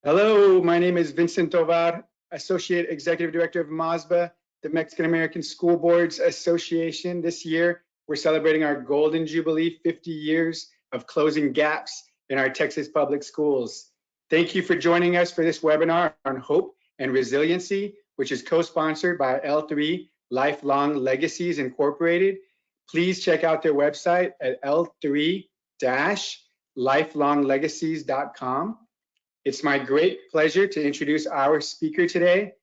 Hello, my name is Vincent Tovar, Associate Executive Director of MASBA, the Mexican American School Boards Association. This year, we're celebrating our Golden Jubilee, 50 years of closing gaps in our Texas public schools. Thank you for joining us for this webinar on hope and resiliency, which is co-sponsored by L3 Lifelong Legacies Incorporated. Please check out their website at l3-lifelonglegacies.com. It's my great pleasure to introduce our speaker today,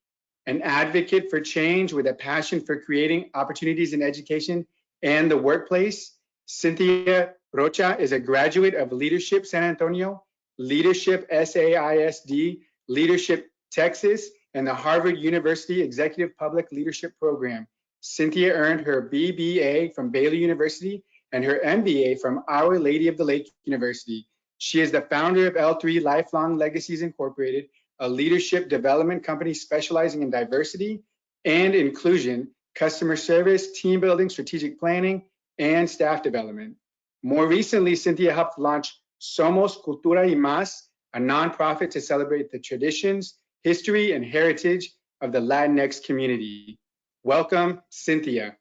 an advocate for change with a passion for creating opportunities in education and the workplace. Cynthia Rocha is a graduate of Leadership San Antonio, Leadership SAISD, Leadership Texas, and the Harvard University Executive Public Leadership Program. Cynthia earned her BBA from Baylor University and her MBA from Our Lady of the Lake University. She is the founder of L3 Lifelong Legacies Incorporated, a leadership development company specializing in diversity and inclusion, customer service, team building, strategic planning, and staff development. More recently, Cynthia helped launch Somos Cultura y Más, a nonprofit to celebrate the traditions, history, and heritage of the Latinx community. Welcome, Cynthia.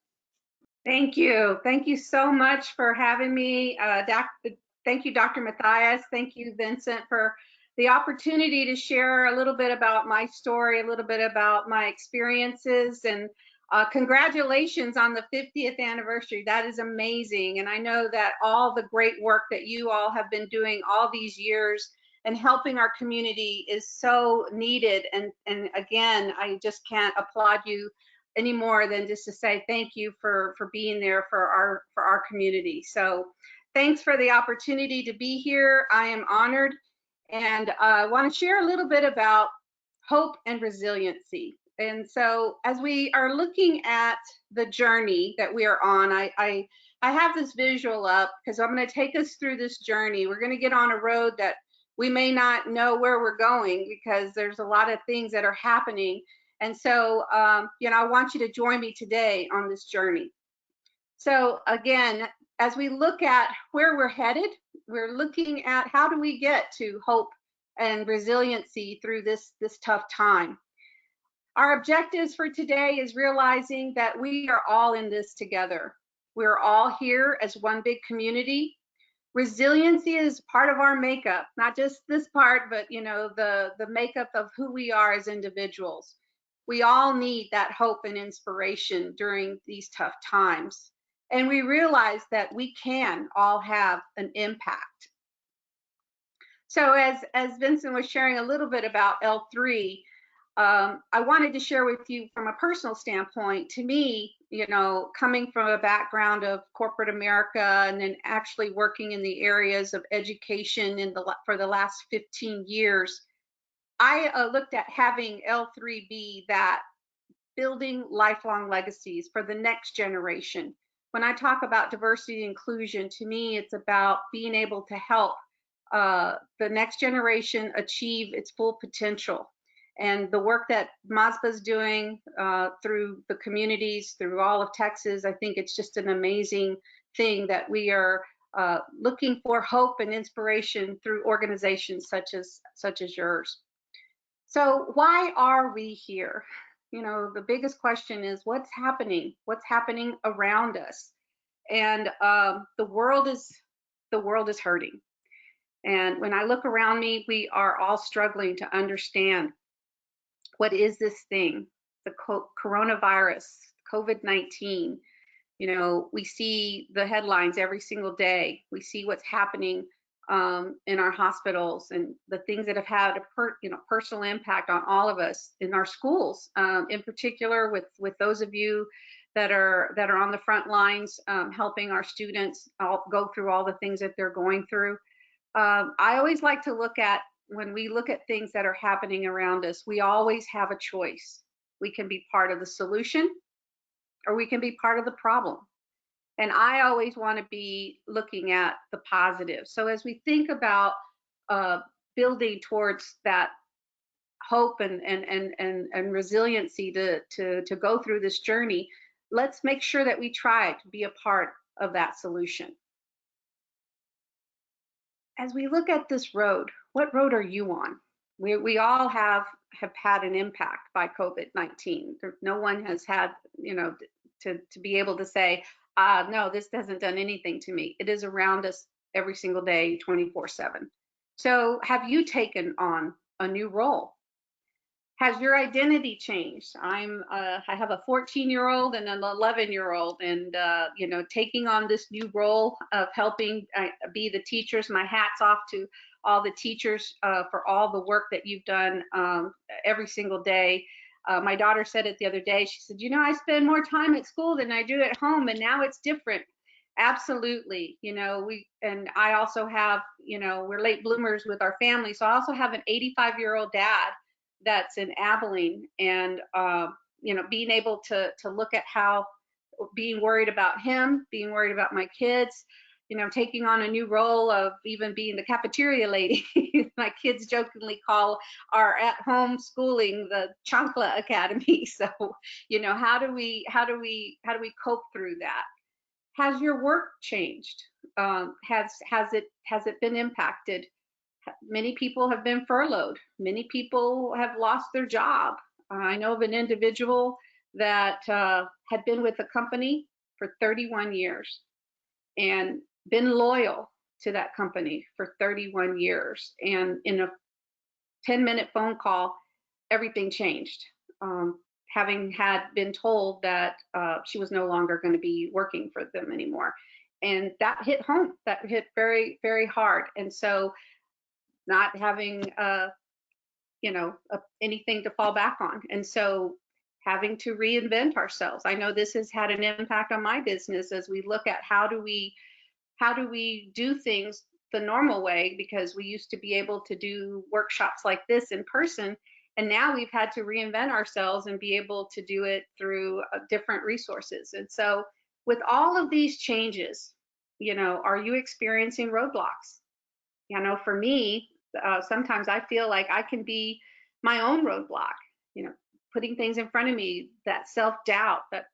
Thank you. Thank you so much for having me, Thank you, Dr. Matthias. Thank you, Vincent, for the opportunity to share a little bit about my story, a little bit about my experiences, and congratulations on the 50th anniversary. That is amazing. And I know that all the great work that you all have been doing all these years and helping our community is so needed. And again, I just can't applaud you any more than just to say thank you for being there for our community. So thanks for the opportunity to be here. I am honored, and I want to share a little bit about hope and resiliency. And so as we are looking at the journey that we are on, I have this visual up because I'm going to take us through this journey. We're going to get on a road that we may not know where we're going because there's a lot of things that are happening. And so, I want you to join me today on this journey. So again, as we look at where we're headed, we're looking at how do we get to hope and resiliency through this tough time. Our objectives for today is realizing that we are all in this together. We're all here as one big community. Resiliency is part of our makeup, not just this part, but the makeup of who we are as individuals. We all need that hope and inspiration during these tough times. And we realize that we can all have an impact. So as Vincent was sharing a little bit about L3, I wanted to share with you from a personal standpoint. To me, coming from a background of corporate America and then actually working in the areas of education for the last 15 years, I looked at having L3 be that building lifelong legacies for the next generation. When I talk about diversity and inclusion, to me, it's about being able to help the next generation achieve its full potential. And the work that MASBA is doing through the communities, through all of Texas, I think it's just an amazing thing that we are looking for hope and inspiration through organizations such as yours. So why are we here? The biggest question is what's happening around us, and the world is hurting. And when I look around me, we are all struggling to understand what is this thing, the coronavirus, COVID-19. We see the headlines every single day. We see what's happening in our hospitals and the things that have had a personal impact on all of us in our schools, in particular with those of you that are on the front lines helping our students go through all the things that they're going through. I always like to look at, when we look at things that are happening around us, we always have a choice. We can be part of the solution or we can be part of the problem. And I always want to be looking at the positive. So as we think about building towards that hope and resiliency to go through this journey, let's make sure that we try to be a part of that solution. As we look at this road, what road are you on? we all have had an impact by COVID-19. No one has had, to be able to say, no, this hasn't done anything to me. It is around us every single day, 24/7. So have you taken on a new role? Has your identity changed? I have a 14-year-old and an 11-year-old, and taking on this new role of helping be the teachers. My hat's off to all the teachers for all the work that you've done every single day. My daughter said it the other day. She said, I spend more time at school than I do at home, and now it's different. Absolutely. And I also have, we're late bloomers with our family. So I also have an 85-year-old dad that's in Abilene, and being able to look at how, being worried about him, being worried about my kids, taking on a new role of even being the cafeteria lady. My kids jokingly call our at-home schooling the Chancla Academy. So, how do we cope through that? Has your work changed? Has it been impacted? Many people have been furloughed. Many people have lost their job. I know of an individual that had been with a company for 31 years and been loyal to that company for 31 years. And in a 10-minute phone call, everything changed. Having had been told that she was no longer going to be working for them anymore. And that hit home. That hit very, very hard. And so not having anything to fall back on, and so having to reinvent ourselves. I know this has had an impact on my business as we look at how do we do things the normal way, because we used to be able to do workshops like this in person, and now we've had to reinvent ourselves and be able to do it through different resources. And so with all of these changes, are you experiencing roadblocks? For me, sometimes I feel like I can be my own roadblock, putting things in front of me, that self-doubt that,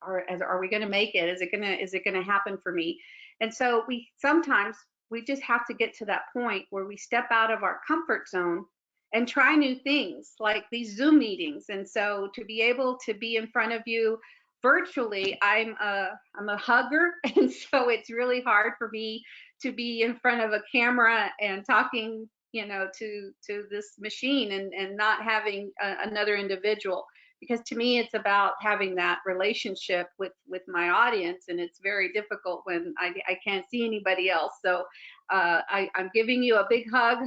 are we going to make it? Is it going to happen for me? And so sometimes we just have to get to that point where we step out of our comfort zone and try new things like these Zoom meetings. And so to be able to be in front of you virtually, I'm a hugger, and so it's really hard for me to be in front of a camera and talking, to this machine, and not having another individual, because to me it's about having that relationship with my audience, and it's very difficult when I can't see anybody else. So I'm giving you a big hug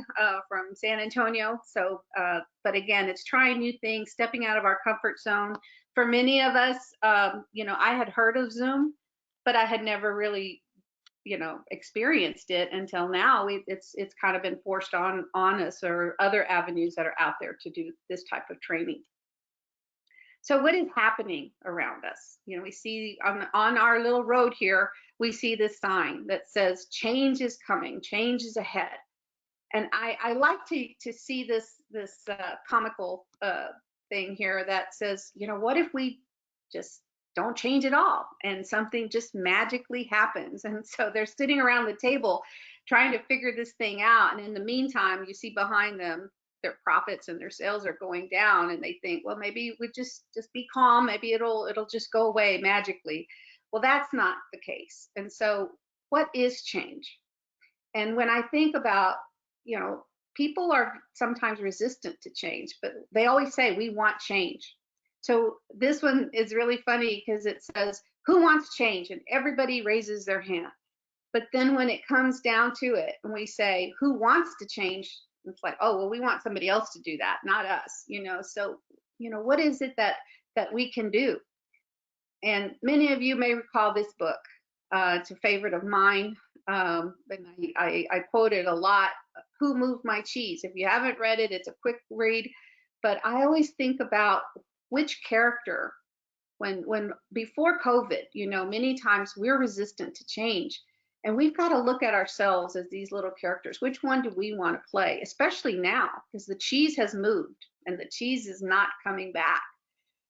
from San Antonio. So but again, it's trying new things, stepping out of our comfort zone. For many of us, I had heard of Zoom, but I had never really experienced it until now. It's kind of been forced on us, or other avenues that are out there to do this type of training. So what is happening around us? We see on our little road here, we see this sign that says change is coming, change is ahead. And I like to see this comical thing here that says, what if we just don't change at all and something just magically happens? And so they're sitting around the table trying to figure this thing out. And in the meantime, you see behind them their profits and their sales are going down, and they think, well, maybe we just be calm, maybe it'll just go away magically. Well, that's not the case. And so what is change? And when I think about, people are sometimes resistant to change, but they always say we want change. So this one is really funny because it says, who wants change? And everybody raises their hand. But then when it comes down to it, and we say, who wants to change? It's like, oh, well, we want somebody else to do that, not us, So, what is it that we can do? And many of you may recall this book. It's a favorite of mine. And I quote it a lot. Who Moved My Cheese? If you haven't read it, it's a quick read. But I always think about which character, when before COVID, many times we're resistant to change. And we've got to look at ourselves as these little characters. Which one do we want to play, especially now, because the cheese has moved and the cheese is not coming back.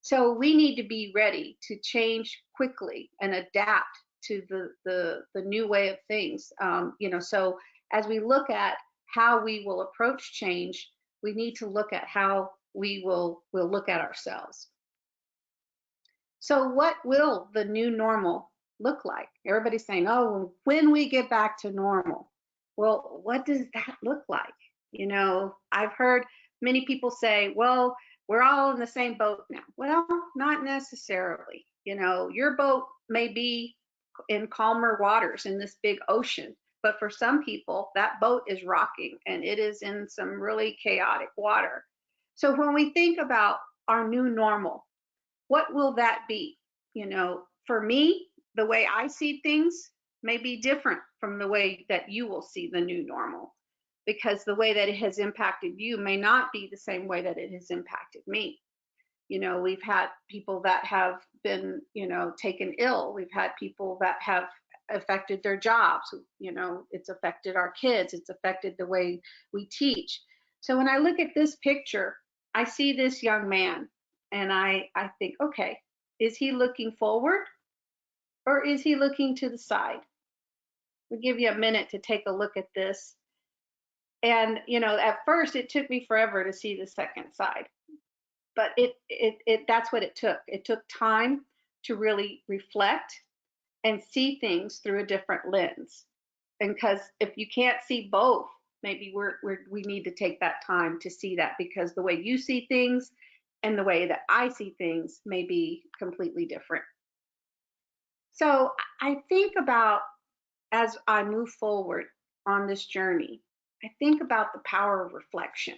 So we need to be ready to change quickly and adapt to the new way of things. So as we look at how we will approach change, we need to look at how we'll look at ourselves. So what will the new normal look like? Everybody's saying, oh, when we get back to normal. Well, what does that look like? You know, I've heard many people say, well, we're all in the same boat now. Well, not necessarily. You know, your boat may be in calmer waters in this big ocean, but for some people, that boat is rocking and it is in some really chaotic water. So when we think about our new normal, what will that be? You know, for me, the way I see things may be different from the way that you will see the new normal, because the way that it has impacted you may not be the same way that it has impacted me. You know, we've had people that have been, you know, taken ill. We've had people that have affected their jobs. You know, it's affected our kids. It's affected the way we teach. So when I look at this picture, I see this young man and I think, okay, is he looking forward or is he looking to the side? We'll give you a minute to take a look at this. And, you know, at first it took me forever to see the second side, but that's what it took. It took time to really reflect and see things through a different lens. And because if you can't see both, maybe we need to take that time to see that, because the way you see things and the way that I see things may be completely different. So I think about, as I move forward on this journey, I think about the power of reflection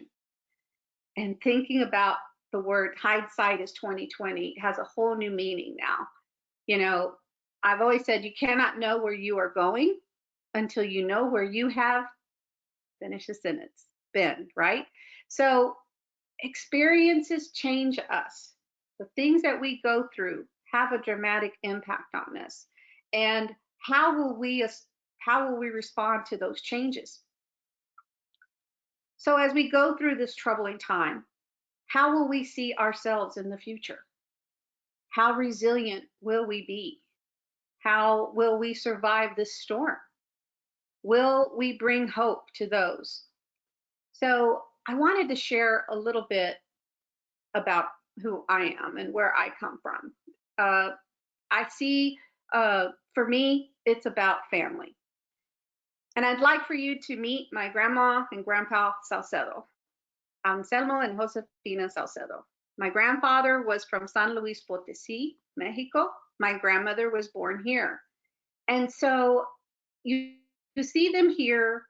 and thinking about the word hindsight is 2020 has a whole new meaning now. You know, I've always said you cannot know where you are going until you know where you have, finish the sentence, been, right? So experiences change us. The things that we go through have a dramatic impact on us. And how will we respond to those changes? So as we go through this troubling time, how will we see ourselves in the future? How resilient will we be? How will we survive this storm? Will we bring hope to those? So I wanted to share a little bit about who I am and where I come from. I see, for me, it's about family. And I'd like for you to meet my grandma and grandpa Salcedo, Anselmo and Josefina Salcedo. My grandfather was from San Luis Potosí, Mexico. My grandmother was born here. And so you see them here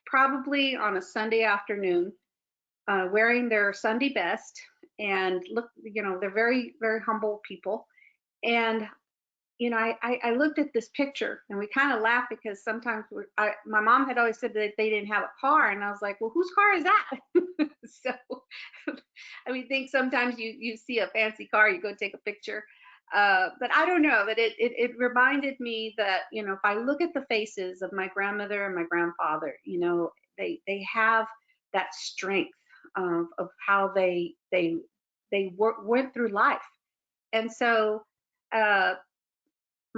probably on a Sunday afternoon, wearing their Sunday best, and look, you know, they're very, very humble people. And you know, I looked at this picture and we kind of laughed because sometimes my mom had always said that they didn't have a car, and I was like, well, whose car is that? So I mean, think sometimes you see a fancy car, you go take a picture. But I don't know, that it reminded me that, you know, if I look at the faces of my grandmother and my grandfather, you know, they have that strength of how they went through life. And so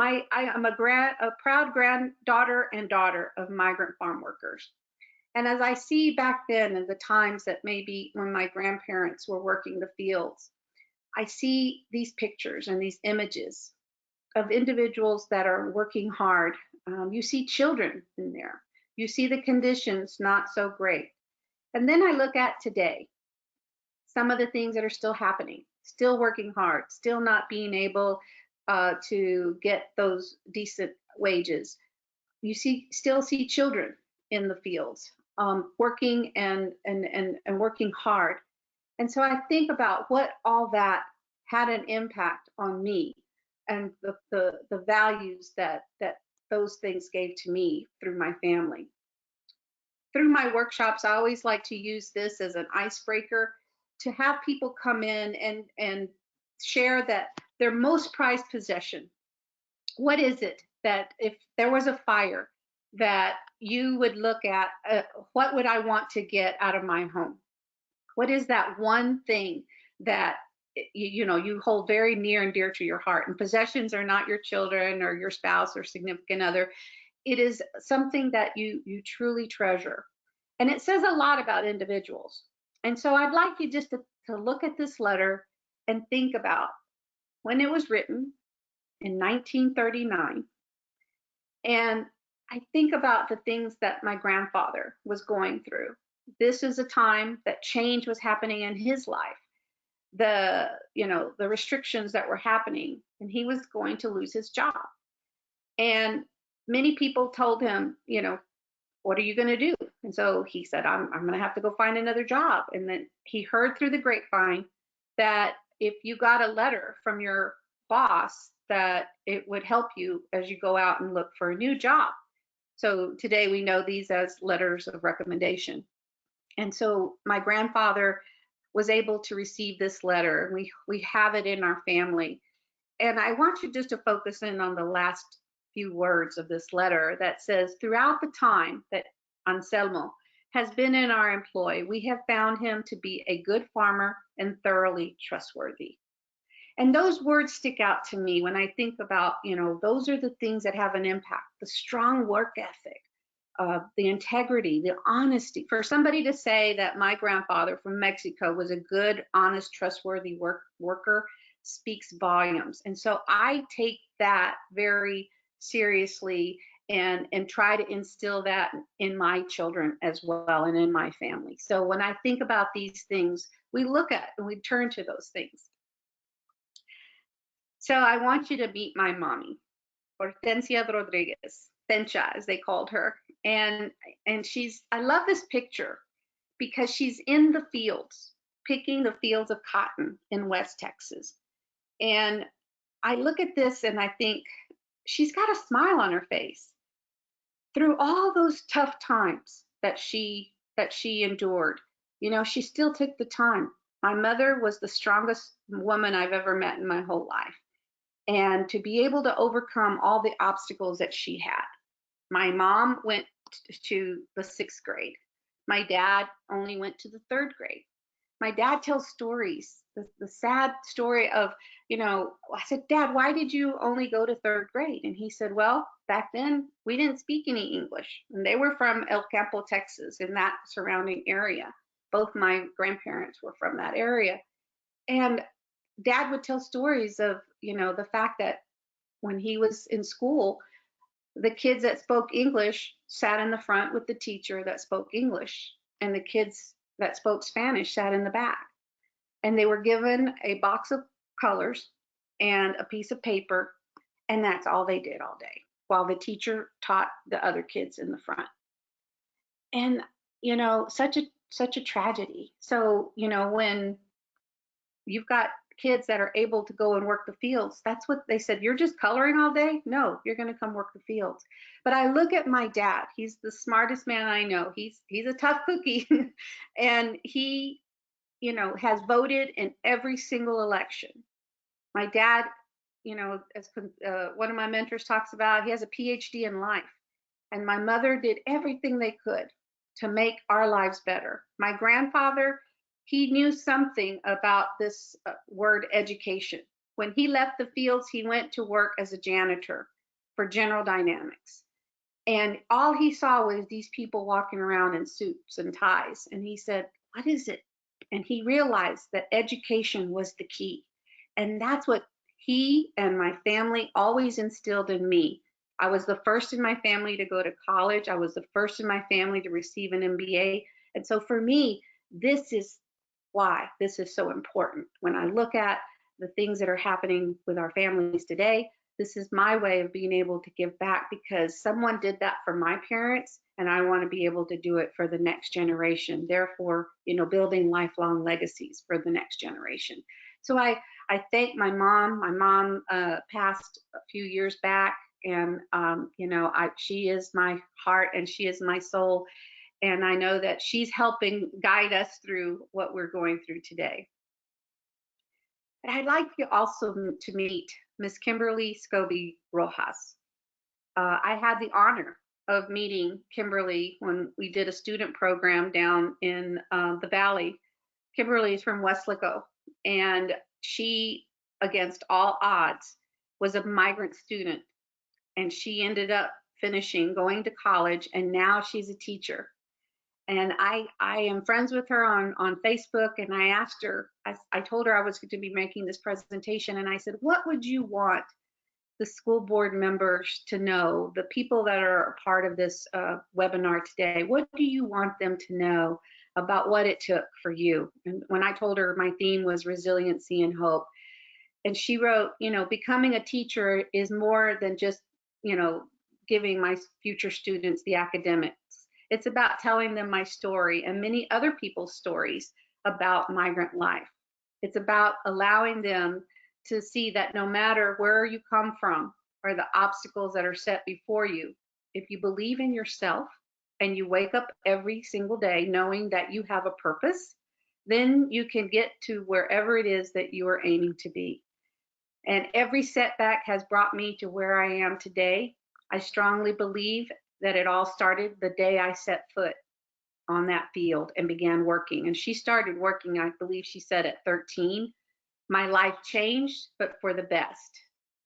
I am a proud granddaughter and daughter of migrant farm workers. And as I see back then in the times that maybe when my grandparents were working the fields, I see these pictures and these images of individuals that are working hard. You see children in there. You see the conditions not so great. And then I look at today, some of the things that are still happening, still working hard, still not being able to get those decent wages. You still see children in the fields, working and working hard. And so I think about what all that had an impact on me, and the values that those things gave to me through my family. Through my workshops, I always like to use this as an icebreaker to have people come in and share that their most prized possession. What is it that, if there was a fire, that you would look at, what would I want to get out of my home? What is that one thing that you know you hold very near and dear to your heart? And possessions are not your children or your spouse or significant other. It is something that you truly treasure. And it says a lot about individuals. And so I'd like you just to look at this letter and think about when it was written in 1939. And I think about the things that my grandfather was going through. This is a time that change was happening in his life. The restrictions that were happening, and he was going to lose his job. And many people told him, what are you going to do? And so he said, I'm going to have to go find another job. And then he heard through the grapevine that if you got a letter from your boss, that it would help you as you go out and look for a new job. So today we know these as letters of recommendation. And so my grandfather was able to receive this letter. We have it in our family. And I want you just to focus in on the last few words of this letter that says, throughout the time that Anselmo has been in our employ, we have found him to be a good farmer and thoroughly trustworthy. And those words stick out to me when I think about, those are the things that have an impact, the strong work ethic, the integrity, the honesty. For somebody to say that my grandfather from Mexico was a good, honest, trustworthy worker speaks volumes. And so I take that very seriously and try to instill that in my children as well and in my family. So when I think about these things, we look at and we turn to those things. So I want you to meet my mommy, Hortensia Rodriguez, Tencha, as they called her. And I love this picture because she's in the fields, picking the fields of cotton in West Texas. And I look at this and I think she's got a smile on her face through all those tough times that she endured. She still took the time. My mother was the strongest woman I've ever met in my whole life. And to be able to overcome all the obstacles that she had. My mom went to the 6th grade. My dad only went to the 3rd grade. My dad tells stories, the sad story of, I said, Dad, why did you only go to 3rd grade? And he said, well, back then we didn't speak any English. And they were from El Campo, Texas, in that surrounding area. Both my grandparents were from that area. And Dad would tell stories of, the fact that when he was in school, the kids that spoke English sat in the front with the teacher that spoke English, and the kids that spoke Spanish sat in the back. And they were given a box of colors and a piece of paper, and that's all they did all day while the teacher taught the other kids in the front. And, such a tragedy. So, when you've got kids that are able to go and work the fields, that's what they said. You're just coloring all day? No, you're going to come work the fields. But I look at my dad. He's the smartest man I know. He's a tough cookie. And he, has voted in every single election. My dad, as one of my mentors talks about, he has a PhD in life. And my mother did everything they could to make our lives better. My grandfather, he knew something about this word education. When he left the fields, he went to work as a janitor for General Dynamics. And all he saw was these people walking around in suits and ties. And he said, what is it? And he realized that education was the key. And that's what he and my family always instilled in me. I was the first in my family to go to college. I was the first in my family to receive an MBA. And so for me, this is why this is so important. When I look at the things that are happening with our families today, this is my way of being able to give back because someone did that for my parents, and I want to be able to do it for the next generation. Therefore, building lifelong legacies for the next generation. So I thank my mom. My mom passed a few years back, and she is my heart and she is my soul. And I know that she's helping guide us through what we're going through today. And I'd like you also to meet Miss Kimberly Scobie Rojas. I had the honor of meeting Kimberly when we did a student program down in the Valley. Kimberly is from Weslaco, and she, against all odds, was a migrant student. And she ended up finishing, going to college, and now she's a teacher. And I am friends with her on Facebook, and I asked her, I told her I was going to be making this presentation, and I said, what would you want the school board members to know, the people that are a part of this webinar today? What do you want them to know about what it took for you? And when I told her my theme was resiliency and hope, and she wrote, becoming a teacher is more than just, giving my future students the academics. It's about telling them my story and many other people's stories about migrant life. It's about allowing them to see that no matter where you come from or the obstacles that are set before you, if you believe in yourself and you wake up every single day knowing that you have a purpose, then you can get to wherever it is that you are aiming to be. And every setback has brought me to where I am today. I strongly believe that it all started the day I set foot on that field and began working. And she started working, I believe she said, at 13. My life changed, but for the best.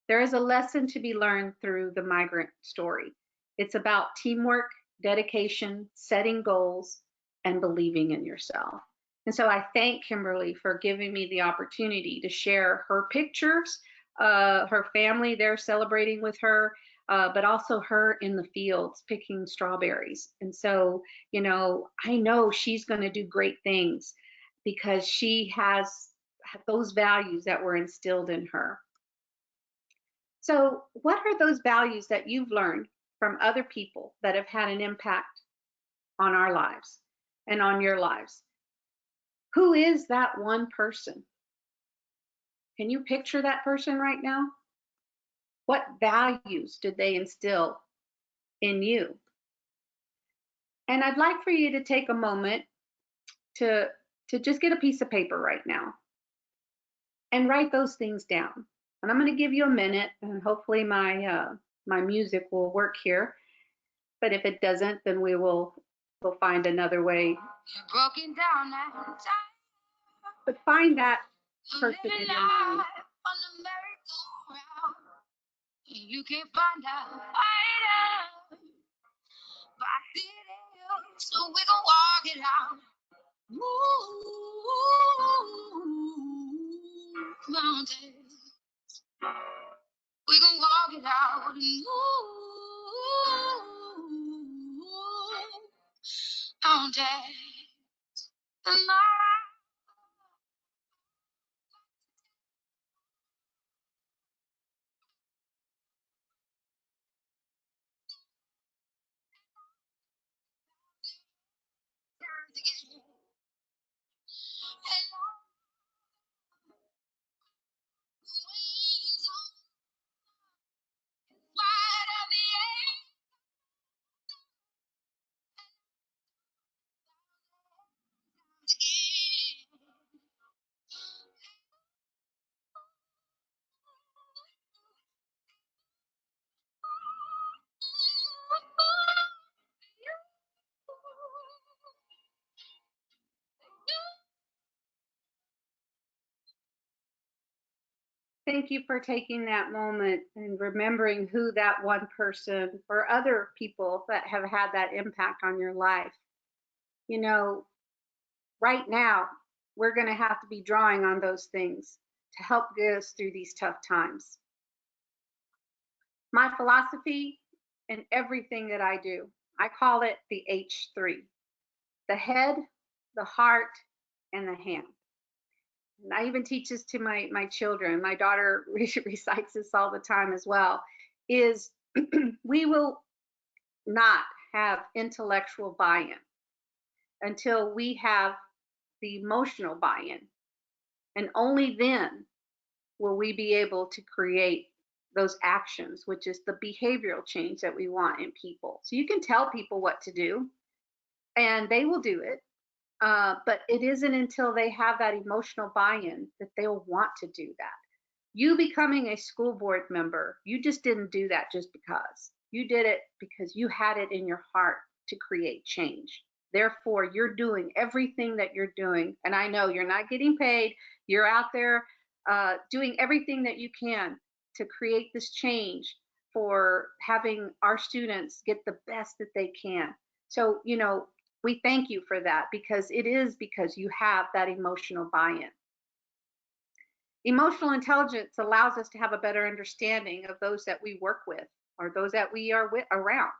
There is a lesson to be learned through the migrant story. It's about teamwork, dedication, setting goals, and believing in yourself. And so I thank Kimberly for giving me the opportunity to share her pictures, her family there celebrating with her, but also her in the fields picking strawberries. And so, I know she's going to do great things because she has those values that were instilled in her. So, what are those values that you've learned from other people that have had an impact on our lives and on your lives? Who is that one person? Can you picture that person right now? What values did they instill in you? And I'd like for you to take a moment to just get a piece of paper right now and write those things down. And I'm going to give you a minute, and hopefully my music will work here. But if it doesn't, then we'll find another way. Broken down now. But find that person in your mind. You can't find out, but I did it, so we gon' walk it out. Mountains, we gon' walk it out. Mountains, Thank you for taking that moment and remembering who that one person or other people that have had that impact on your life. Right now, we're going to have to be drawing on those things to help get us through these tough times. My philosophy in everything that I do, I call it the H3: the head, the heart, and the hand. And I even teach this to my children. My daughter recites this all the time as well, is we will not have intellectual buy-in until we have the emotional buy-in. And only then will we be able to create those actions, which is the behavioral change that we want in people. So you can tell people what to do and they will do it. But it isn't until they have that emotional buy-in that they'll want to do that. You becoming a school board member, you just didn't do that just because. You did it because you had it in your heart to create change. Therefore, you're doing everything that you're doing. And I know you're not getting paid. You're out there doing everything that you can to create this change for having our students get the best that they can. So, We thank you for that, because it is because you have that emotional buy-in. Emotional intelligence allows us to have a better understanding of those that we work with or those that we are around.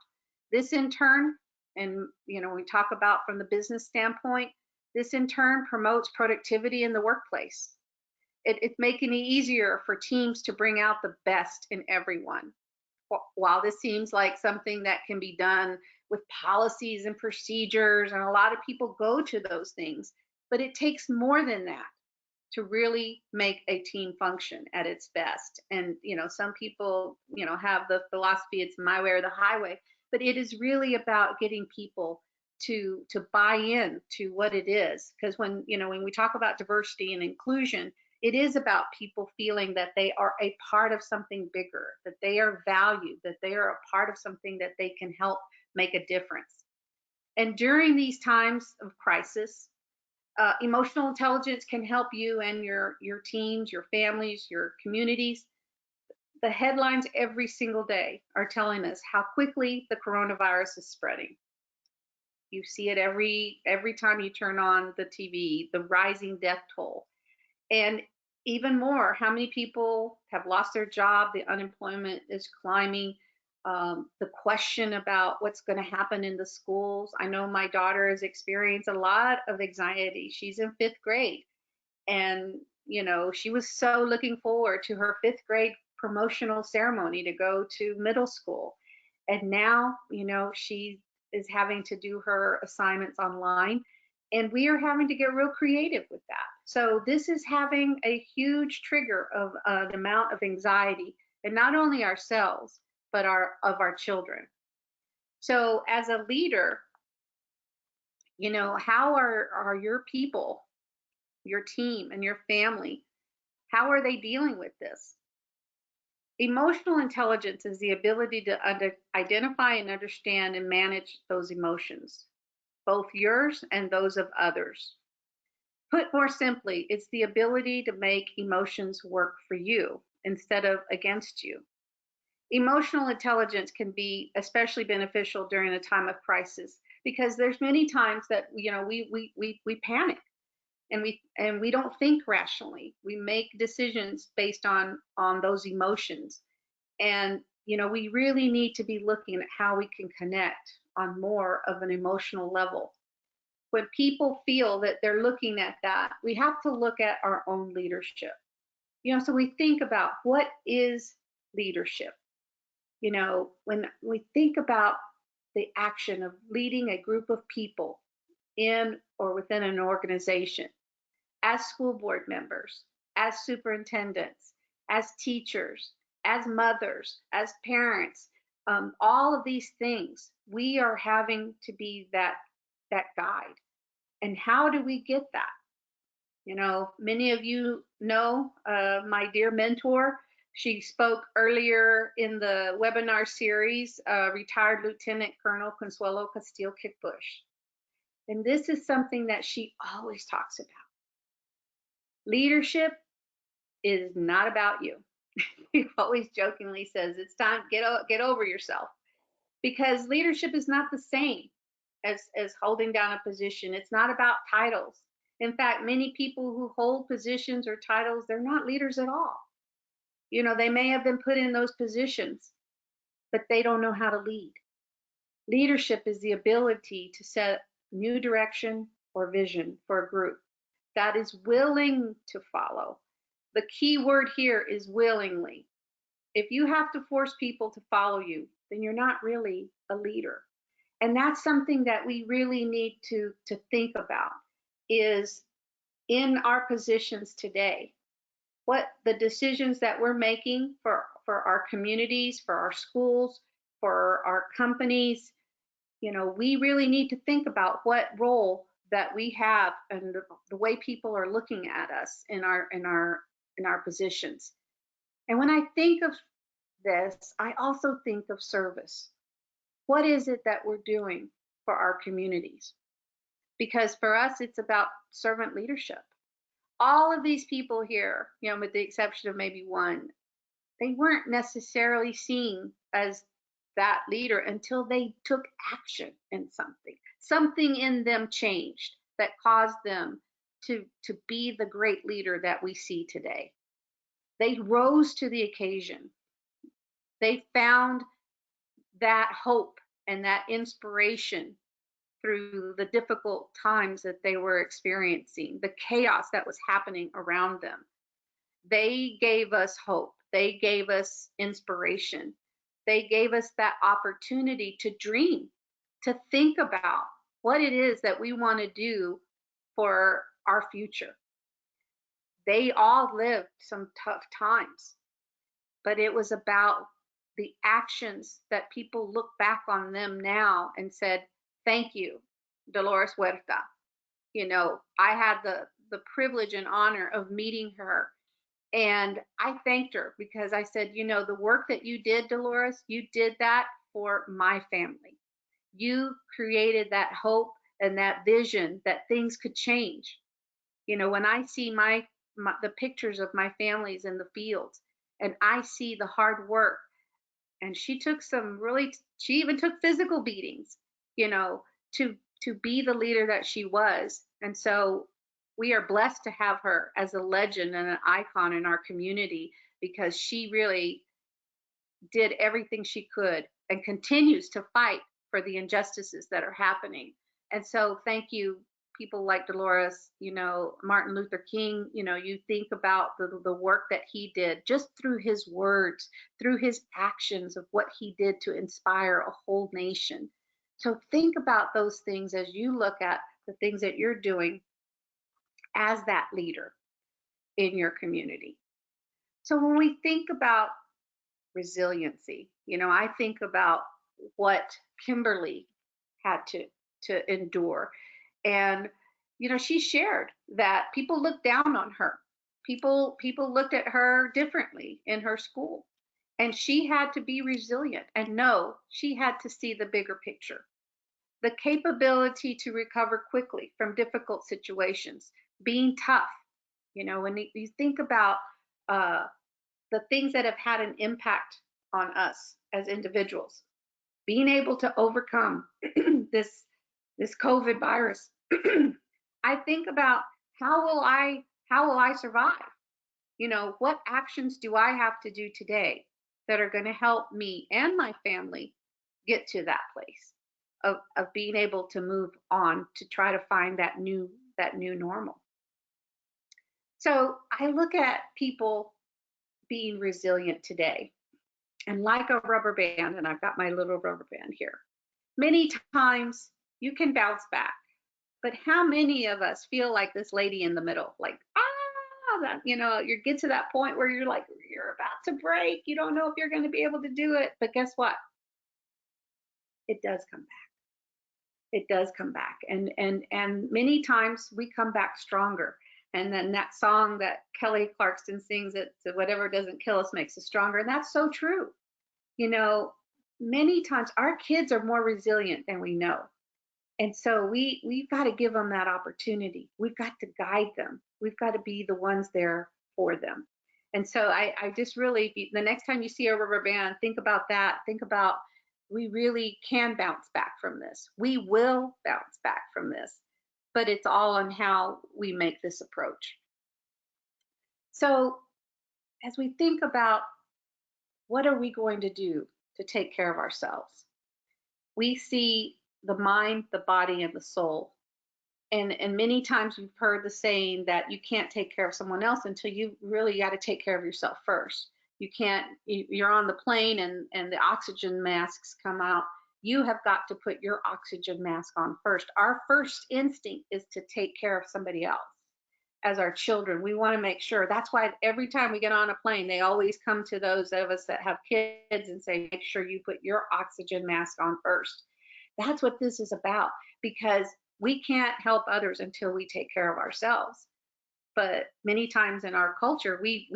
This in turn, and we talk about from the business standpoint, this in turn promotes productivity in the workplace. It's making it easier for teams to bring out the best in everyone. While this seems like something that can be done with policies and procedures, and a lot of people go to those things, but it takes more than that to really make a team function at its best. And some people have the philosophy, it's my way or the highway, but it is really about getting people to buy in to what it is. Because when we talk about diversity and inclusion, it is about people feeling that they are a part of something bigger, that they are valued, that they are a part of something that they can help make a difference. And during these times of crisis, emotional intelligence can help you and your teams, your families, your communities. The headlines every single day are telling us how quickly the coronavirus is spreading. You see it every time you turn on the TV, the rising death toll. And even more, how many people have lost their job? The unemployment is climbing. The question about what's going to happen in the schools. I know my daughter has experienced a lot of anxiety. She's in 5th grade. And, she was so looking forward to her 5th grade promotional ceremony to go to middle school. And now, she is having to do her assignments online. And we are having to get real creative with that. So this is having a huge trigger of an amount of anxiety, and not only ourselves, but of our children. So as a leader, how are your people, your team, and your family, how are they dealing with this? Emotional intelligence is the ability to identify and understand and manage those emotions, both yours and those of others. Put more simply, it's the ability to make emotions work for you instead of against you. Emotional intelligence can be especially beneficial during a time of crisis, because there's many times that we panic, and we don't think rationally. We make decisions based on those emotions. And we really need to be looking at how we can connect on more of an emotional level. When people feel that they're looking at that, we have to look at our own leadership. So we think about, what is leadership? When we think about the action of leading a group of people in or within an organization, as school board members, as superintendents, as teachers, as mothers, as parents, all of these things, we are having to be that guide. And how do we get that? Many of you know my dear mentor. She spoke earlier in the webinar series, retired Lieutenant Colonel Consuelo Castillo Kickbush. And this is something that she always talks about. Leadership is not about you. He always jokingly says, it's time, get over yourself. Because leadership is not the same as holding down a position. It's not about titles. In fact, many people who hold positions or titles, they're not leaders at all. They may have been put in those positions, but they don't know how to lead. Leadership is the ability to set new direction or vision for a group that is willing to follow. The key word here is willingly. If you have to force people to follow you, then you're not really a leader. And that's something that we really need to think about, is in our positions today, what the decisions that we're making for our communities, for our schools, for our companies, we really need to think about what role that we have and the way people are looking at us in our positions. And when I think of this, I also think of service. What is it that we're doing for our communities? Because for us, it's about servant leadership. All of these people here, with the exception of maybe one, they weren't necessarily seen as that leader until they took action in something. something in them changed that caused them to be the great leader that we see today. They rose to the occasion. They found that hope and that inspiration through the difficult times that they were experiencing, the chaos that was happening around them. They gave us hope. They gave us inspiration. They gave us that opportunity to dream, to think about what it is that we want to do for our future. They all lived some tough times, but it was about the actions that people look back on them now and said, thank you, Dolores Huerta. You know, I had the privilege and honor of meeting her. And I thanked her because I said, you know, the work that you did, Dolores, you did that for my family. You created that hope and that vision that things could change. You know, when I see the pictures of my families in the fields and I see the hard work, and she even took physical beatings, you know, to be the leader that she was. And so we are blessed to have her as a legend and an icon in our community because she really did everything she could and continues to fight for the injustices that are happening. And so thank you, people like Dolores, you know, Martin Luther King. You know, you think about the work that he did just through his words, through his actions of what he did to inspire a whole nation. So think about those things as you look at the things that you're doing as that leader in your community. So when we think about resiliency, you know, I think about what Kimberly had to endure. And you know, she shared that people looked down on her. People looked at her differently in her school. And she had to be resilient and know she had to see the bigger picture. The capability to recover quickly from difficult situations, being tough. You know, when you think about uh, the things that have had an impact on us as individuals, being able to overcome this COVID virus. I think about how will I survive? You know, what actions do I have to do today that are going to help me and my family get to that place of being able to move on to try to find that new normal. So I look at people being resilient today, and like a rubber band, and I've got my little rubber band here. Many times you can bounce back, but how many of us feel like this lady in the middle, like, that, you know, you get to that point where you're like, you're about to break. You don't know if you're going to be able to do it. But guess what? It does come back. It does come back. And many times we come back stronger. And then that song that Kelly Clarkson sings, that whatever doesn't kill us makes us stronger. And that's so true. You know, many times our kids are more resilient than we know. And so we've got to give them that opportunity. We've got to guide them. We've got to be the ones there for them. And so I just really, the next time you see a rubber band, think about that. Think about, we really can bounce back from this. We will bounce back from this, but it's all on how we make this approach. So as we think about what are we going to do to take care of ourselves, we see the mind, the body, and the soul. And many times you've heard the saying that you can't take care of someone else until you really got to take care of yourself first. You can't, you're on the plane and the oxygen masks come out. You have got to put your oxygen mask on first. Our first instinct is to take care of somebody else. As our children, we want to make sure. That's why every time we get on a plane, they always come to those of us that have kids and say, make sure you put your oxygen mask on first. That's what this is about, because we can't help others until we take care of ourselves. But many times in our culture, we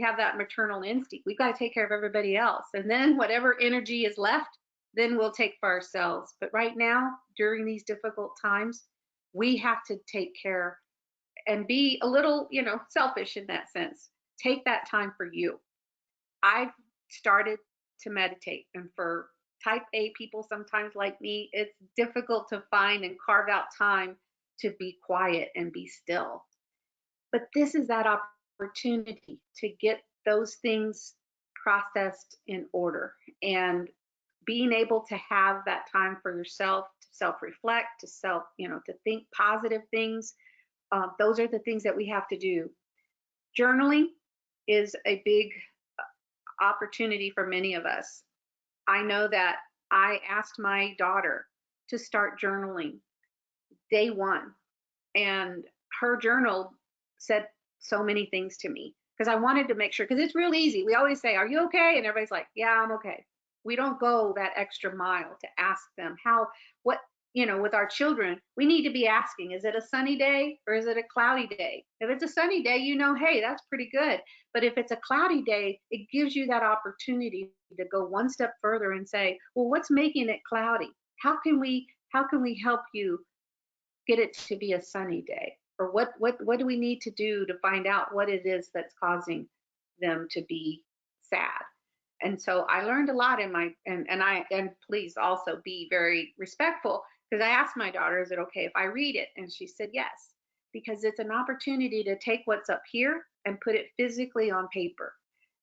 have that maternal instinct. We've got to take care of everybody else. And then whatever energy is left, then we'll take for ourselves. But right now, during these difficult times, we have to take care and be a little, you know, selfish in that sense. Take that time for you. I've started to meditate, and for type A people sometimes like me, it's difficult to find and carve out time to be quiet and be still. But this is that opportunity to get those things processed in order, and being able to have that time for yourself to self-reflect, to to think positive things. Those are the things that we have to do. Journaling is a big opportunity for many of us. I know that I asked my daughter to start journaling day one, and her journal said so many things to me because I wanted to make sure, because it's real easy. We always say, "Are you okay?" And everybody's like, "Yeah, I'm okay." We don't go that extra mile to ask them how, what, with our children, we need to be asking, is it a sunny day or is it a cloudy day? If it's a sunny day, hey, that's pretty good. But if it's a cloudy day, it gives you that opportunity to go one step further and say, well, what's making it cloudy? How can we help you get it to be a sunny day? Or what do we need to do to find out what it is that's causing them to be sad? And so I learned a lot in my, and please also be very respectful, because I asked my daughter, is it okay if I read it? And she said yes, because it's an opportunity to take what's up here and put it physically on paper.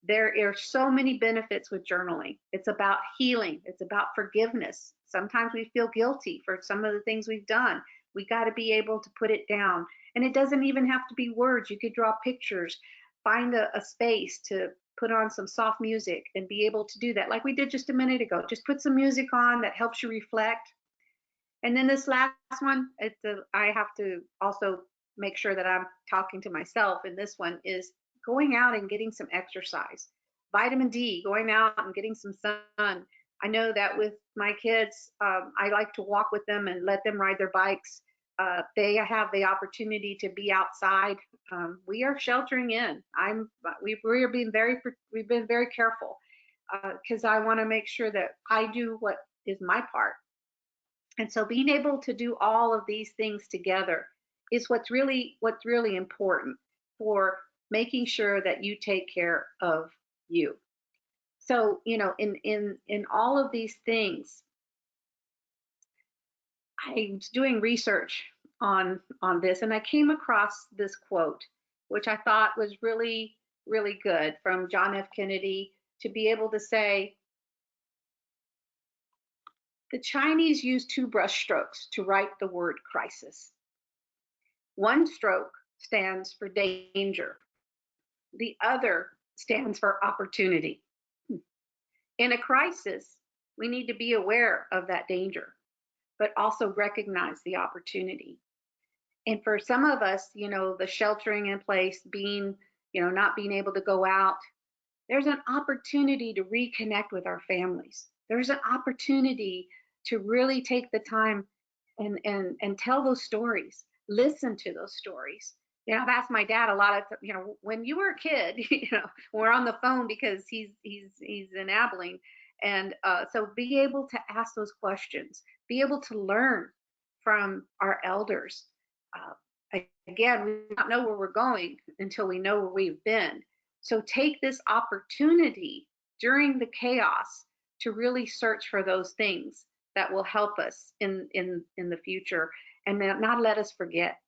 There are so many benefits with journaling. It's about healing. It's about forgiveness. Sometimes we feel guilty for some of the things we've done. We got to be able to put it down. And it doesn't even have to be words. You could draw pictures, find a space to put on some soft music and be able to do that like we did just a minute ago. Just put some music on that helps you reflect. And then this last one, I have to also make sure that I'm talking to myself. And this one is going out and getting some exercise. Vitamin D, going out and getting some sun. I know that with my kids, I like to walk with them and let them ride their bikes. They have the opportunity to be outside. We are sheltering in. We've been very careful because I want to make sure that I do what is my part. And so being able to do all of these things together is what's really important for making sure that you take care of you. So, in all of these things, I was doing research on this, and I came across this quote, which I thought was really, really good, from John F. Kennedy, to be able to say, the Chinese use 2 brush strokes to write the word crisis. One stroke stands for danger. The other stands for opportunity. In a crisis, we need to be aware of that danger, but also recognize the opportunity. And for some of us, the sheltering in place, being, not being able to go out, there's an opportunity to reconnect with our families. There's an opportunity to really take the time and tell those stories, listen to those stories. I've asked my dad a lot of, when you were a kid, we're on the phone because he's in Abilene. And so be able to ask those questions, be able to learn from our elders. Again, we don't know where we're going until we know where we've been. So take this opportunity during the chaos to really search for those things that will help us in the future, and not let us forget.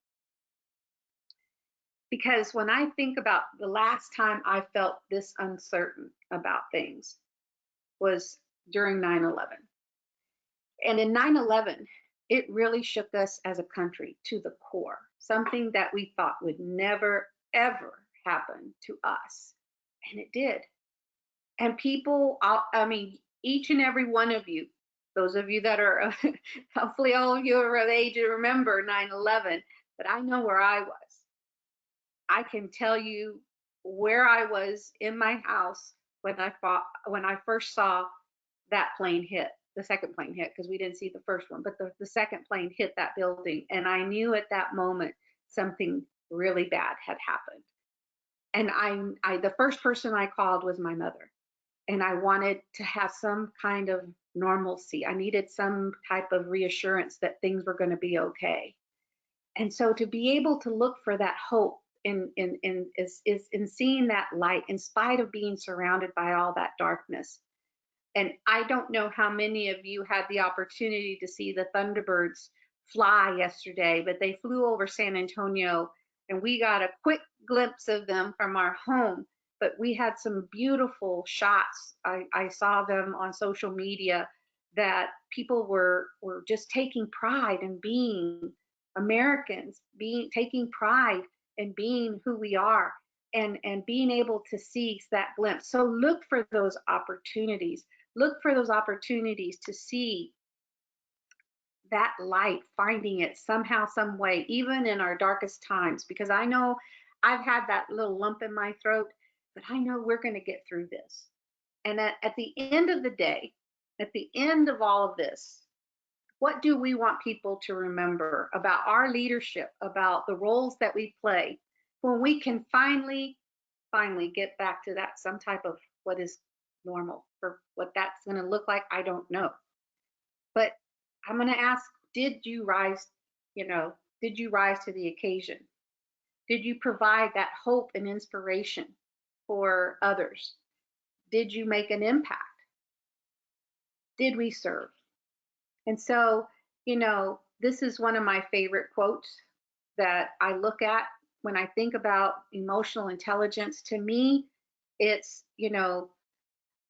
Because when I think about the last time I felt this uncertain about things was during 9/11. And in 9/11, it really shook us as a country to the core, something that we thought would never, ever happen to us. And it did. And people, each and every one of you, those of you that are, hopefully all of you are of age to remember 9/11, but I know where I was. I can tell you where I was in my house when I first saw that plane hit, the second plane hit, because we didn't see the first one, but the second plane hit that building. And I knew at that moment something really bad had happened. And the first person I called was my mother. And I wanted to have some kind of normalcy. I needed some type of reassurance that things were going to be okay. And so to be able to look for that hope in seeing that light, in spite of being surrounded by all that darkness, And I don't know how many of you had the opportunity to see the Thunderbirds fly yesterday, but they flew over San Antonio and we got a quick glimpse of them from our home. But we had some beautiful shots. I saw them on social media that people were just taking pride in being Americans, taking pride in being who we are, and being able to see that glimpse. So look for those opportunities. Look for those opportunities to see that light, finding it somehow, some way, even in our darkest times, because I know I've had that little lump in my throat, but I know we're going to get through this. And at the end of the day, at the end of all of this, what do we want people to remember about our leadership, about the roles that we play, when we can finally get back to that some type of what is normal? For what that's going to look like, I don't know. But I'm going to ask, did you rise, did you rise to the occasion? Did you provide that hope and inspiration for others? Did you make an impact? Did we serve? And so, this is one of my favorite quotes that I look at when I think about emotional intelligence. To me, it's,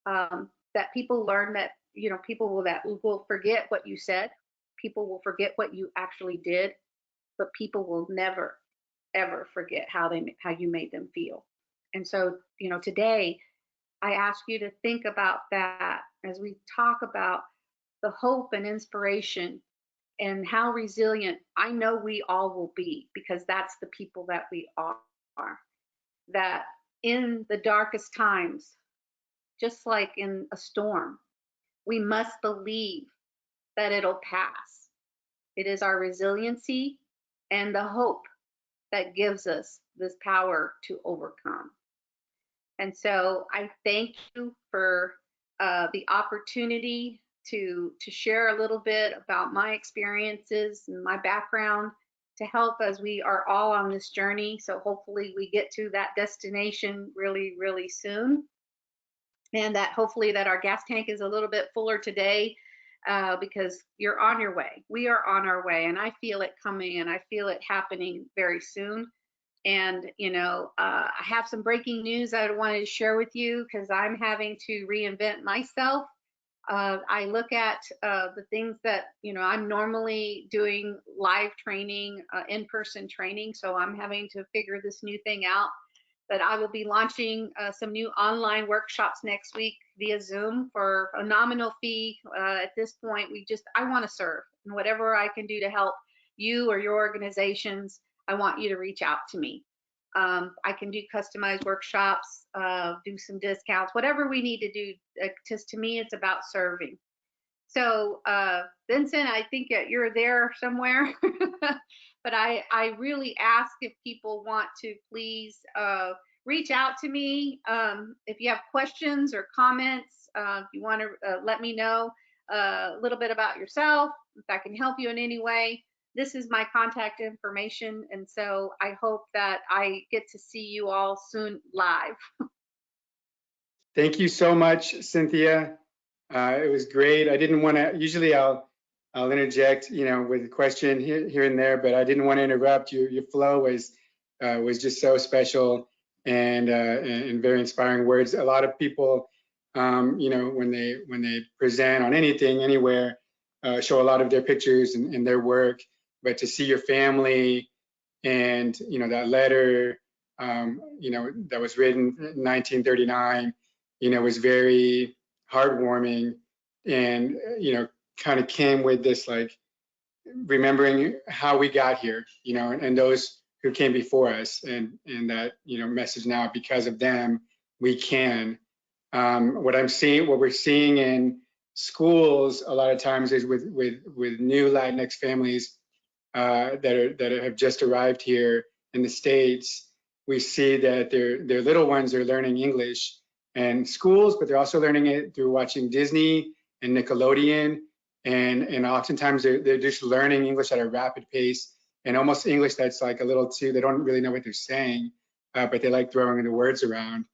that people learn that, that will forget what you said. People will forget what you actually did, but people will never, ever forget how you made them feel. And so, today I ask you to think about that as we talk about the hope and inspiration and how resilient I know we all will be, because that's the people that we are. That in the darkest times, just like in a storm, we must believe that it'll pass. It is our resiliency and the hope that gives us this power to overcome. And so I thank you for the opportunity to share a little bit about my experiences and my background, to help as we are all on this journey. So hopefully we get to that destination really, really soon. And that hopefully that our gas tank is a little bit fuller today, because you're on your way. We are on our way, and I feel it coming, and I feel it happening very soon. And, I have some breaking news I wanted to share with you, because I'm having to reinvent myself. I look at the things that, I'm normally doing live training, in-person training. So I'm having to figure this new thing out. But I will be launching some new online workshops next week via Zoom for a nominal fee. At this point, I want to serve, and whatever I can do to help you or your organizations, I want you to reach out to me. I can do customized workshops, do some discounts, whatever we need to do. Just to me, it's about serving. So, Vincent, I think you're there somewhere, but I really ask if people want to please reach out to me. If you have questions or comments, if you want to let me know a little bit about yourself, if I can help you in any way. This is my contact information, and so I hope that I get to see you all soon live. Thank you so much, Cynthia. It was great. I didn't want to, usually I'll interject, with a question here and there, but I didn't want to interrupt. Your flow was just so special, and very inspiring words. A lot of people, when they present on anything, anywhere, show a lot of their pictures and their work, but to see your family and, that letter, that was written in 1939, was very heartwarming, and, kind of came with this, like, remembering how we got here, and those who came before us, and that, message now, because of them, we can. What we're seeing in schools a lot of times is with new Latinx families that have just arrived here in the States. We see that their little ones are learning English in schools, but they're also learning it through watching Disney and Nickelodeon, and oftentimes they're just learning English at a rapid pace, and almost English that's like a little too, they don't really know what they're saying, but they like throwing the words around.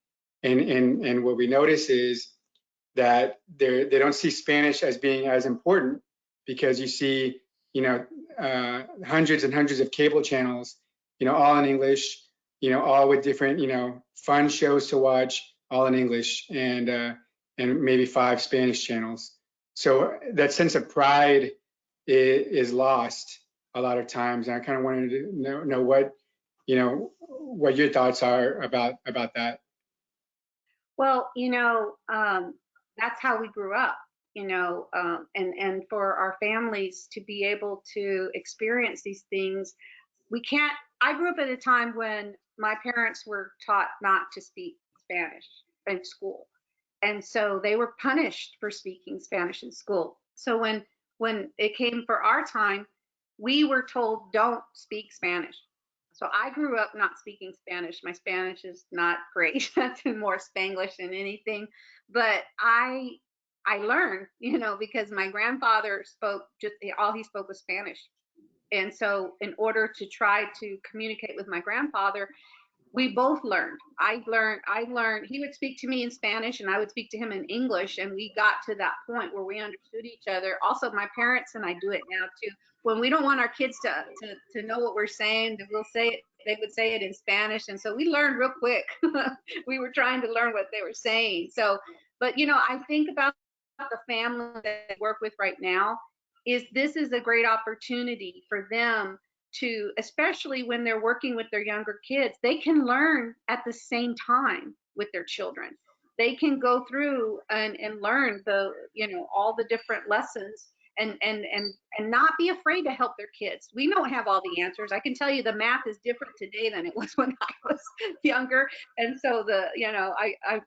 And what we notice is that they don't see Spanish as being as important, because you see, hundreds and hundreds of cable channels, all in English, all with different, fun shows to watch, all in English, and maybe 5 Spanish channels. So that sense of pride is lost a lot of times. And I kind of wanted to know what, what your thoughts are about that. Well, that's how we grew up, and for our families to be able to experience these things, we can't. I grew up at a time when my parents were taught not to speak Spanish in school, and so they were punished for speaking Spanish in school. So when it came for our time, we were told don't speak Spanish. So I grew up not speaking Spanish. My Spanish is not great. That's more Spanglish than anything. But I learned, because my grandfather spoke, just all he spoke was Spanish. And so in order to try to communicate with my grandfather, we both learned. I learned. He would speak to me in Spanish and I would speak to him in English. And we got to that point where we understood each other. Also, my parents and I do it now too. When we don't want our kids to know what we're saying, we'll say it, they would say it in Spanish. And so we learned real quick. We were trying to learn what they were saying. So, but I think about the family that I work with right now, is this is a great opportunity for them to, especially when they're working with their younger kids, they can learn at the same time with their children. They can go through and learn all the different lessons, and not be afraid to help their kids. We don't have all the answers. I can tell you the math is different today than it was when I was younger. And so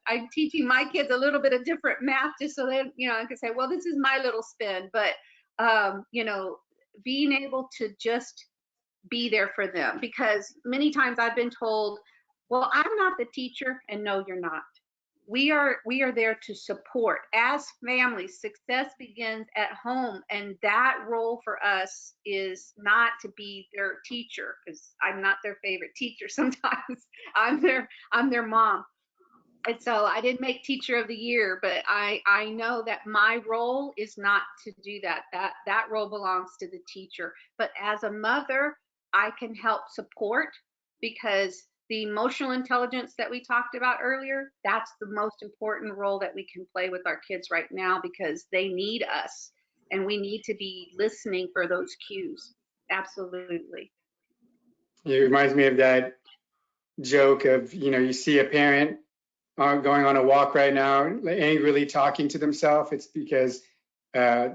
I'm teaching my kids a little bit of different math, just so they, I can say, well, this is my little spin. But being able to just be there for them, because many times I've been told, well, I'm not the teacher. And no, you're not. We are there to support. As families, success begins at home, and that role for us is not to be their teacher, because I'm not their favorite teacher sometimes. I'm their mom. And so I didn't make teacher of the year, but I know that my role is not to do that. That role belongs to the teacher. But as a mother, I can help support, because the emotional intelligence that we talked about earlier, that's the most important role that we can play with our kids right now, because they need us and we need to be listening for those cues. Absolutely. It reminds me of that joke of, you see a parent going on a walk right now, angrily talking to themselves. It's because uh,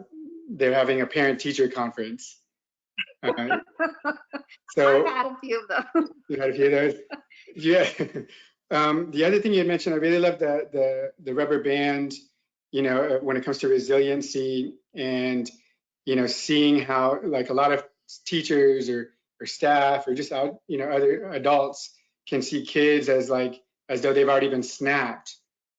they're having a parent-teacher conference. I've So had a few of them. you had a few of those. Yeah. The other thing you had mentioned, I really love the rubber band, when it comes to resiliency, and, seeing how, like, a lot of teachers or staff or just out, other adults can see kids as though they've already been snapped,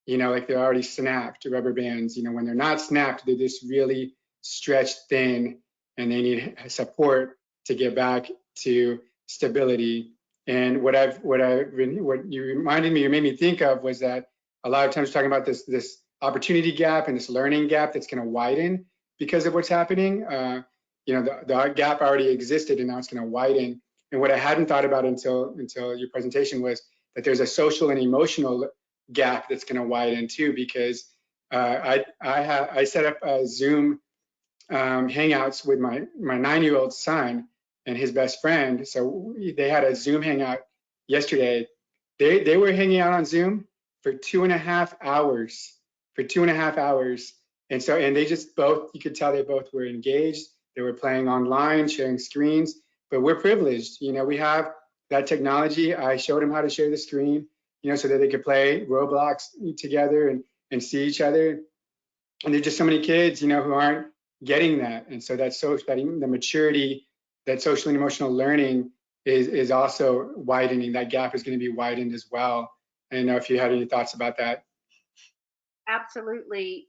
like they're already snapped, rubber bands. When they're not snapped, they're just really stretched thin, and they need support to get back to stability. And what you reminded me, you made me think of, was that a lot of times talking about this opportunity gap and this learning gap that's going to widen because of what's happening. The gap already existed, and now it's going to widen. And what I hadn't thought about until your presentation was that there's a social and emotional gap that's going to widen too, because I set up a Zoom hangouts with my 9-year-old son and his best friend. So they had a Zoom hangout yesterday. They were hanging out on Zoom for 2.5 hours. For 2.5 hours. And they just both, you could tell they both were engaged. They were playing online, sharing screens. But we're privileged. We have that technology. I showed them how to share the screen, so that they could play Roblox together and see each other. And there's just so many kids, who aren't getting that. And so the maturity, that social and emotional learning is also widening. That gap is going to be widened as well. I don't know if you had any thoughts about that. Absolutely.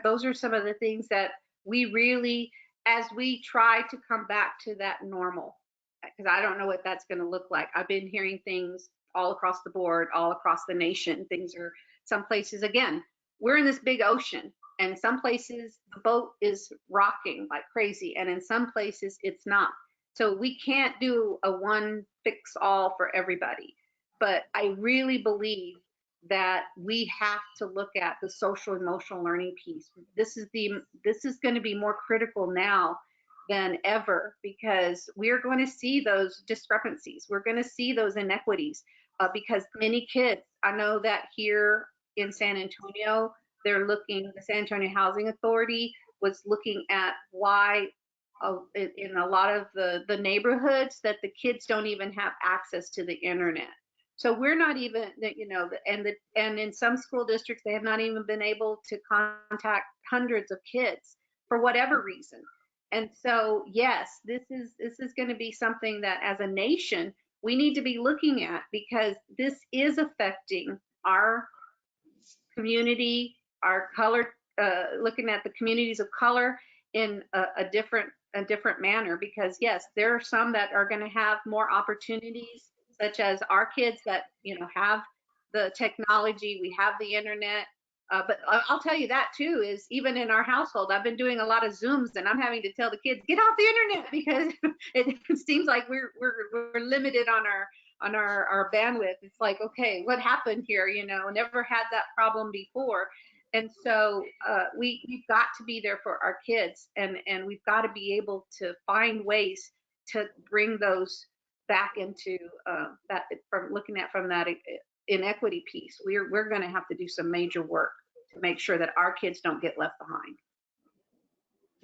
Those are some of the things that we really, as we try to come back to that normal, because I don't know what that's going to look like. I've been hearing things all across the board, all across the nation. Things are, some places, again, we're in this big ocean, and some places the boat is rocking like crazy, and in some places it's not. So we can't do a one fix all for everybody. But I really believe that we have to look at the social emotional learning piece. This is going to be more critical now than ever, because we're going to see those discrepancies. We're going to see those inequities, because many kids, I know that here in San Antonio, the San Antonio Housing Authority was looking at why in a lot of the neighborhoods that the kids don't even have access to the internet. So we're not even, and in some school districts, they have not even been able to contact hundreds of kids for whatever reason. And so, yes, this is going to be something that as a nation, we need to be looking at, because this is affecting our community, our color, looking at the communities of color in a different manner. Because yes, there are some that are going to have more opportunities, such as our kids that have the technology, we have the internet. But I'll tell you that too, is even in our household, I've been doing a lot of Zooms, and I'm having to tell the kids, get off the internet, because it seems like we're limited on our bandwidth. It's like, okay, what happened here? Never had that problem before. And so we've got to be there for our kids, and we've got to be able to find ways to bring those back into that, from looking at from that inequity piece. We're going to have to do some major work to make sure that our kids don't get left behind.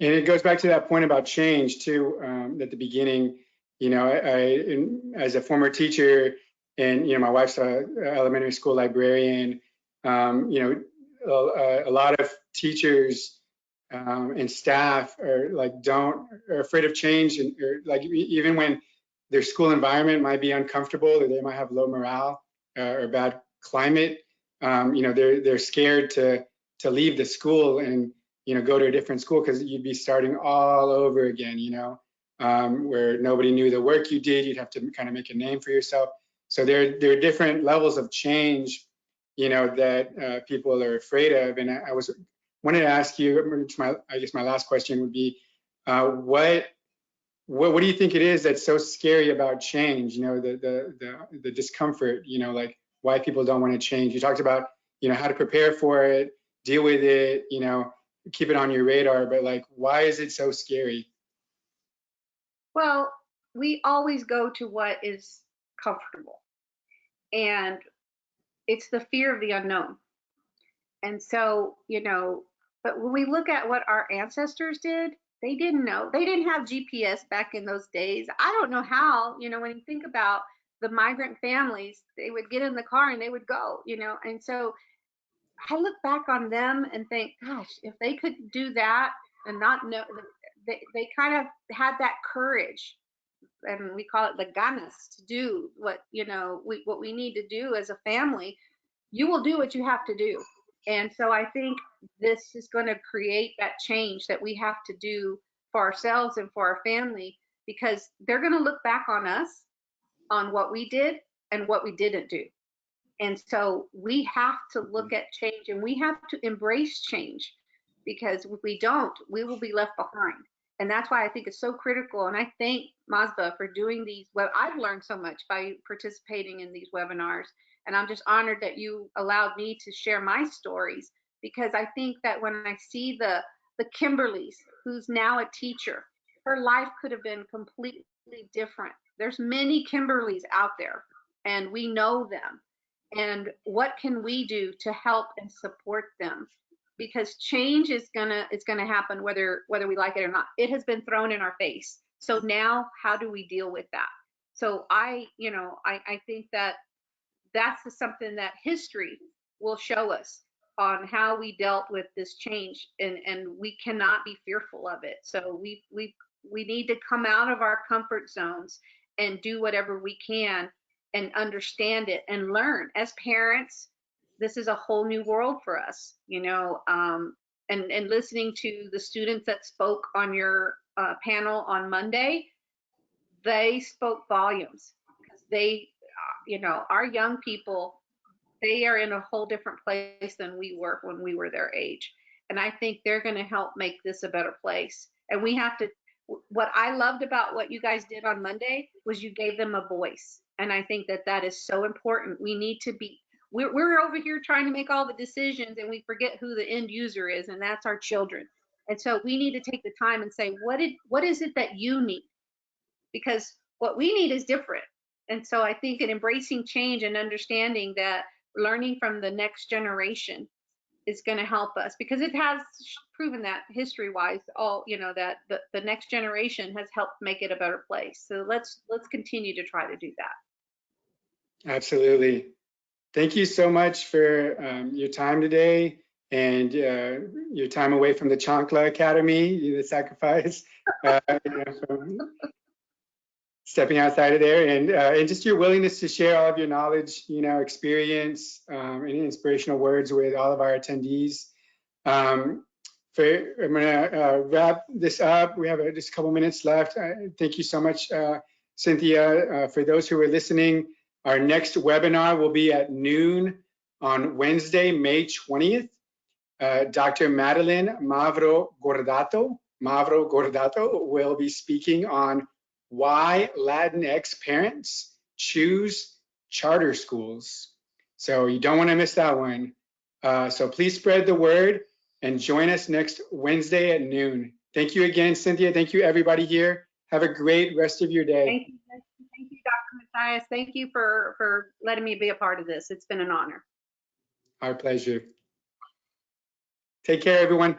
And it goes back to that point about change too, at the beginning. As a former teacher, and my wife's an elementary school librarian. A lot of teachers and staff are afraid of change, and even when their school environment might be uncomfortable, or they might have low morale or bad climate. They're scared to leave the school and go to a different school, because you'd be starting all over again. Where nobody knew the work you did. You'd have to kind of make a name for yourself. So there are different levels of change, that people are afraid of. And I wanted to ask you, I guess my last question would be, what do you think it is that's so scary about change? The discomfort, like why people don't want to change. You talked about, how to prepare for it, deal with it, keep it on your radar, but why is it so scary? Well, we always go to what is comfortable, and it's the fear of the unknown. And so, but when we look at what our ancestors did, they didn't know. They didn't have GPS back in those days. I don't know how, when you think about the migrant families, they would get in the car and they would go, and so I look back on them and think, gosh, if they could do that and not know, they kind of had that courage, and we call it the ganas, to do what we need to do as a family. You will do what you have to do. And so I think this is going to create that change that we have to do for ourselves and for our family, because they're going to look back on us, on what we did and what we didn't do. And so we have to look at change, and we have to embrace change, because if we don't, we will be left behind. And that's why I think it's so critical. And I thank Mazba for doing these. Well, I've learned so much by participating in these webinars. And I'm just honored that you allowed me to share my stories, because I think that when I see the Kimberlys, who's now a teacher, her life could have been completely different. There's many Kimberlys out there, and we know them. And what can we do to help and support them? Because change is gonna happen whether we like it or not. It has been thrown in our face. So now, how do we deal with that? So I think that that's something that history will show us, on how we dealt with this change, and we cannot be fearful of it. So we need to come out of our comfort zones and do whatever we can, and understand it and learn. As parents, this is a whole new world for us, and listening to the students that spoke on your panel on Monday, they spoke volumes, because they, our young people, they are in a whole different place than we were when we were their age. And I think they're going to help make this a better place. And we have to, what I loved about what you guys did on Monday was you gave them a voice. And I think that that is so important. We need to be, we're over here trying to make all the decisions and we forget who the end user is, and that's our children. And so we need to take the time and say, what is it that you need? Because what we need is different. And so I think in embracing change and understanding that learning from the next generation is going to help us, because it has proven that history wise, all, you know, that the next generation has helped make it a better place. So let's continue to try to do that. Absolutely. Thank you so much for your time today and your time away from the Chancla Academy, the sacrifice, from stepping outside of there, and just your willingness to share all of your knowledge, experience, and inspirational words with all of our attendees. I'm gonna wrap this up. We have just a couple minutes left. Thank you so much, Cynthia. For those who are listening, our next webinar will be at noon on Wednesday, May 20th. Dr. Madeline Mavro Gordato will be speaking on why Latinx parents choose charter schools. So you don't want to miss that one. So please spread the word and join us next Wednesday at noon. Thank you again, Cynthia. Thank you, everybody here. Have a great rest of your day. Thank you, Dr. Matthias. Thank you for letting me be a part of this. It's been an honor. Our pleasure. Take care, everyone.